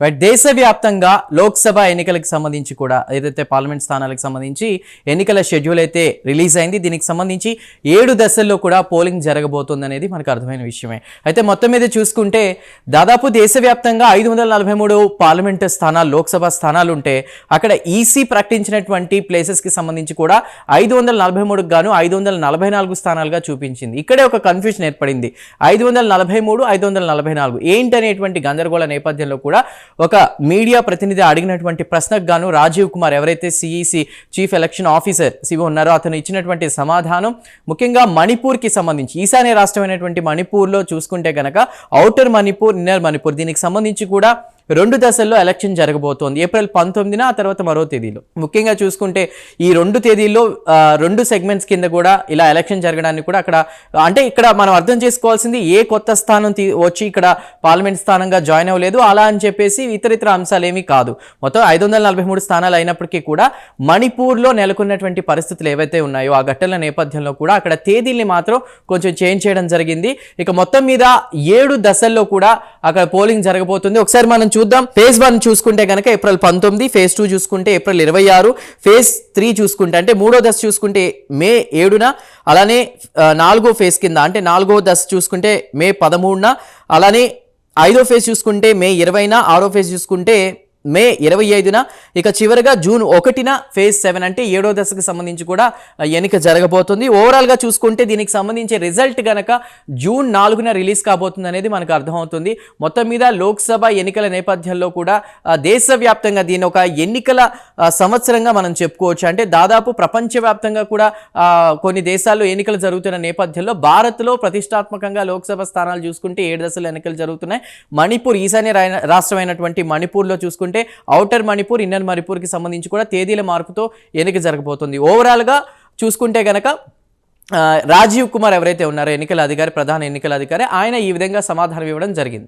Right. దేశవ్యాప్తంగా లోక్సభ ఎన్నికలకు సంబంధించి కూడా ఏదైతే పార్లమెంట్ స్థానాలకు సంబంధించి ఎన్నికల షెడ్యూల్ అయితే రిలీజ్ అయింది. దీనికి సంబంధించి 7 దశల్లో కూడా పోలింగ్ జరగబోతుంది అనేది మనకు అర్థమైన విషయమే. అయితే మొత్తం మీద చూసుకుంటే దాదాపు దేశవ్యాప్తంగా 543 పార్లమెంట్ స్థానాలు, లోక్సభ స్థానాలు ఉంటే అక్కడ ఈసీ ప్రకటించినటువంటి ప్లేసెస్కి సంబంధించి కూడా 543 గాను 544 స్థానాలుగా చూపించింది. ఇక్కడే ఒక కన్ఫ్యూజన్ ఏర్పడింది. 543, 544 ఏంటనేటువంటి గందరగోళ నేపథ్యంలో కూడా ఒక మీడియా ప్రతినిధి అడిగినటువంటి ప్రశ్నకు గాను రాజీవ్ కుమార్, ఎవరైతే CEC chief election officer CO ఉన్నారో, అతను ఇచ్చినటువంటి సమాధానం ముఖ్యంగా మణిపూర్కి సంబంధించి, ఈశాన్య రాష్ట్రమైనటువంటి మణిపూర్లో చూసుకుంటే కనుక ఔటర్ మణిపూర్, ఇన్నర్ మణిపూర్, దీనికి సంబంధించి కూడా 2 దశల్లో ఎలక్షన్ జరగబోతోంది. ఏప్రిల్ 19న, ఆ తర్వాత మరో తేదీలో. ముఖ్యంగా చూసుకుంటే ఈ 2 తేదీల్లో 2 సెగ్మెంట్స్ కింద కూడా ఇలా ఎలక్షన్ జరగడానికి కూడా అక్కడ, అంటే ఇక్కడ మనం అర్థం చేసుకోవాల్సింది, ఏ కొత్త స్థానం వచ్చి ఇక్కడ పార్లమెంట్ స్థానంగా జాయిన్ అవ్వలేదు అలా అని చెప్పేసి ఇతరితర అంశాలు ఏమీ కాదు. మొత్తం 543 స్థానాలు అయినప్పటికీ కూడా మణిపూర్లో నెలకొన్నటువంటి పరిస్థితులు ఏవైతే ఉన్నాయో ఆ ఘటనల నేపథ్యంలో కూడా అక్కడ తేదీల్ని మాత్రం కొంచెం చేంజ్ చేయడం జరిగింది. ఇక మొత్తం మీద 7 దశల్లో కూడా అక్కడ పోలింగ్ జరగబోతుంది. ఒకసారి మనం చూద్దాం. ఫేజ్ 1 చూసుకుంటే కనుక ఏప్రిల్ 19, ఫేజ్ 2 చూసుకుంటే ఏప్రిల్ 26, ఫేజ్ 3 చూసుకుంటే అంటే 3వ దశ చూసుకుంటే మే 7న, అలానే 4వ ఫేజ్ కింద అంటే 4వ దశ చూసుకుంటే మే 13న, అలానే 5వ ఫేజ్ చూసుకుంటే మే 20న, 6వ ఫేజ్ చూసుకుంటే మే 25న, ఇక చివరిగా జూన్ 1న ఫేజ్ 7 అంటే 7వ దశకు సంబంధించి కూడా ఎన్నిక జరగబోతుంది. ఓవరాల్గా చూసుకుంటే దీనికి సంబంధించి రిజల్ట్ కనుక జూన్ 4న రిలీజ్ కాబోతుంది అనేది మనకు అర్థమవుతుంది. మొత్తం మీద లోక్సభ ఎన్నికల నేపథ్యంలో కూడా దేశవ్యాప్తంగా దీని ఒక ఎన్నికల సంవత్సరంగా మనం చెప్పుకోవచ్చు. అంటే దాదాపు ప్రపంచవ్యాప్తంగా కూడా కొన్ని దేశాల్లో ఎన్నికలు జరుగుతున్న నేపథ్యంలో భారత్లో ప్రతిష్టాత్మకంగా లోక్సభ స్థానాలు చూసుకుంటే 7 దశల ఎన్నికలు జరుగుతున్నాయి. మణిపూర్, ఈశాన్య రాష్ట్రమైనటువంటి మణిపూర్లో చూసుకుంటే ఔటర్ మణిపూర్, ఇన్నర్ మణిపూర్కి సంబంధించి కూడా తేదీల మార్పుతో ఎన్నిక జరగబోతుంది. ఓవరాల్గా చూసుకుంటే కనుక రాజీవ్ కుమార్ ఎవరైతే ఉన్నారో ఎన్నికల అధికారి, ప్రధాన ఎన్నికల అధికారి, ఆయన ఈ విధంగా సమాధానం ఇవ్వడం జరిగింది.